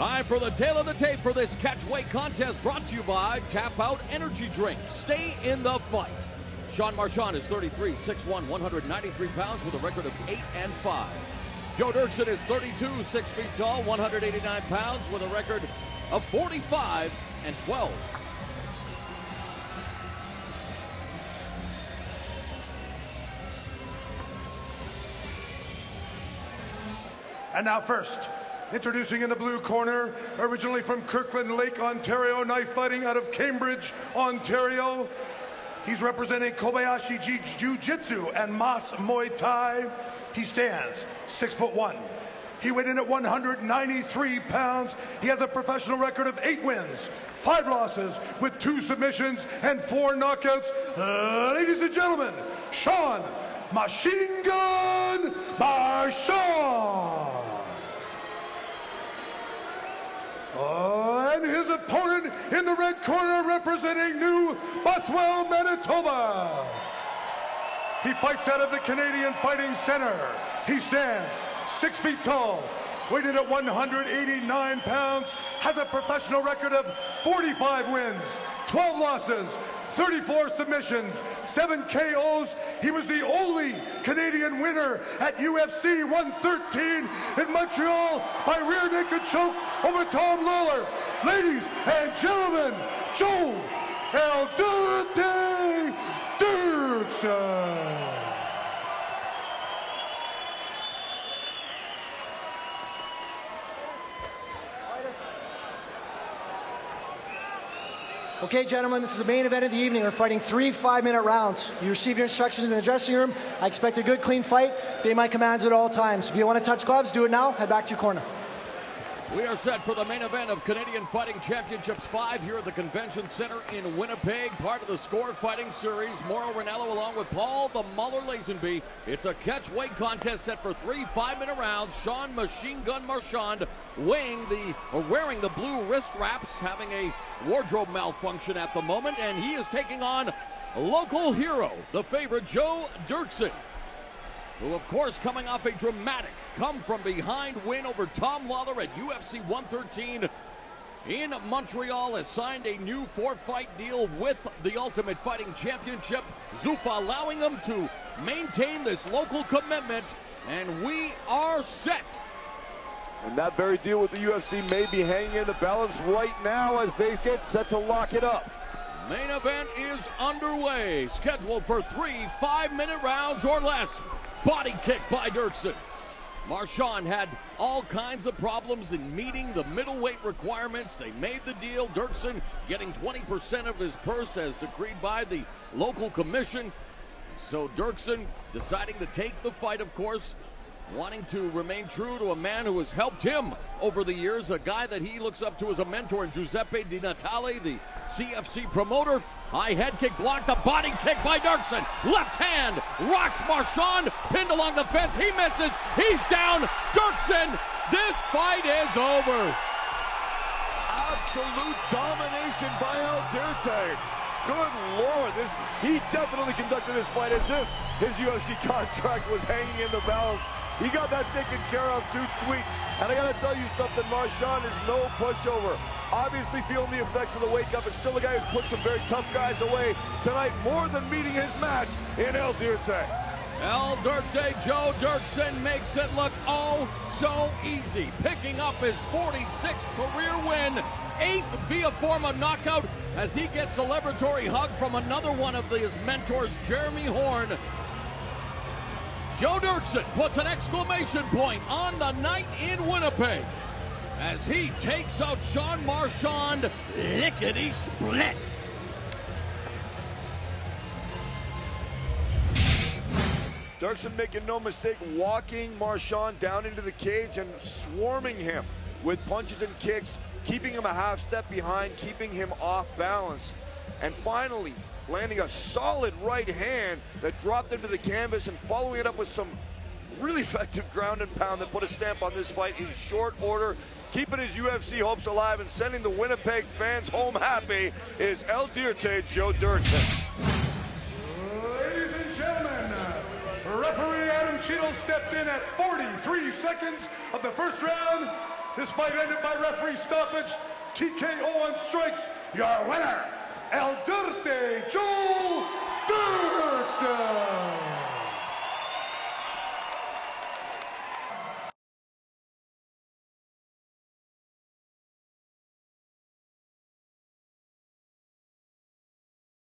Time for the tail of the tape for this catchweight contest, brought to you by Tap Out Energy Drink. Stay in the fight. Shawn Marchand is 33, 6'1", 193 pounds with a record of 8-5. Joe Doerksen is 32, 6 feet tall, 189 pounds with a record of 45-12. And now first, introducing in the blue corner, originally from Kirkland Lake, Ontario, knife fighting out of Cambridge, Ontario. He's representing Kobayashi Jiu-Jitsu and Mas Muay Thai. He stands 6'1". He weighed in at 193 pounds. He has a professional record of 8 wins, 5 losses, with 2 submissions and 4 knockouts. Ladies and gentlemen, Shawn Machine Gun Marchand. And his opponent in the red corner, representing New Bothwell, Manitoba. He fights out of the Canadian Fighting Center. He stands 6 feet tall, weighed in at 189 pounds, has a professional record of 45 wins, 12 losses, 34 submissions, 7 KOs. He was the only Canadian winner at UFC 113 in Montreal by rear naked choke over Tom Lawler. Ladies and gentlemen, Joe El Doerksen. Okay, gentlemen, this is the main event of the evening. We're fighting 3 5-minute rounds. You received your instructions in the dressing room. I expect a good, clean fight. Obey my commands at all times. If you want to touch gloves, do it now. Head back to your corner. We are set for the main event of Canadian Fighting Championships 5 here at the Convention Center in Winnipeg, part of the Score Fighting Series. Mauro Ranallo along with Paul the Muller Lazenby. It's a catchweight contest set for 3 5-minute rounds. Shawn Machine Gun Marchand wearing the blue wrist wraps, having a wardrobe malfunction at the moment, and he is taking on local hero, the favorite Joe Doerksen, who of course coming off a dramatic come-from-behind win over Tom Lawler at UFC 113 in Montreal, has signed a new 4-fight deal with the Ultimate Fighting Championship, Zuffa allowing him to maintain this local commitment, and we are set. And that very deal with the UFC may be hanging in the balance right now as they get set to lock it up. Main event is underway, scheduled for 3 5-minute rounds or less. Body kick by Doerksen. Marchand had all kinds of problems in meeting the middleweight requirements. They made the deal. Doerksen getting 20% of his purse as decreed by the local commission. So Doerksen deciding to take the fight, of course, wanting to remain true to a man who has helped him over the years, a guy that he looks up to as a mentor, Giuseppe Di Natale, the CFC promoter. High head kick blocked, the body kick by Doerksen. Left hand rocks Marchand, pinned along the fence. He misses, he's down. Doerksen, this fight is over. Absolute domination by El Doerksen. Good Lord, he definitely conducted this fight as if his UFC contract was hanging in the balance. He got that taken care of, too sweet. And I gotta tell you something, Marchand is no pushover. Obviously feeling the effects of the wake-up, and still a guy who's put some very tough guys away tonight, more than meeting his match in El Doerksen. El Doerksen, Joe Doerksen makes it look oh so easy, picking up his 46th career win, 8th via form of knockout, as he gets a celebratory hug from another one of his mentors, Jeremy Horn. Joe Doerksen puts an exclamation point on the night in Winnipeg as he takes out Shawn Marchand lickety-split. Doerksen, making no mistake, walking Marchand down into the cage and swarming him with punches and kicks, keeping him a half step behind, keeping him off balance. And finally, landing a solid right hand that dropped into the canvas and following it up with some really effective ground and pound that put a stamp on this fight in short order. Keeping his UFC hopes alive and sending the Winnipeg fans home happy is El Doerksen, Joe Doerksen. Ladies and gentlemen, referee Adam Cheadle stepped in at 43 seconds of the first round. This fight ended by referee stoppage, TKO on strikes. Your winner, El Dirty Joe Doerksen.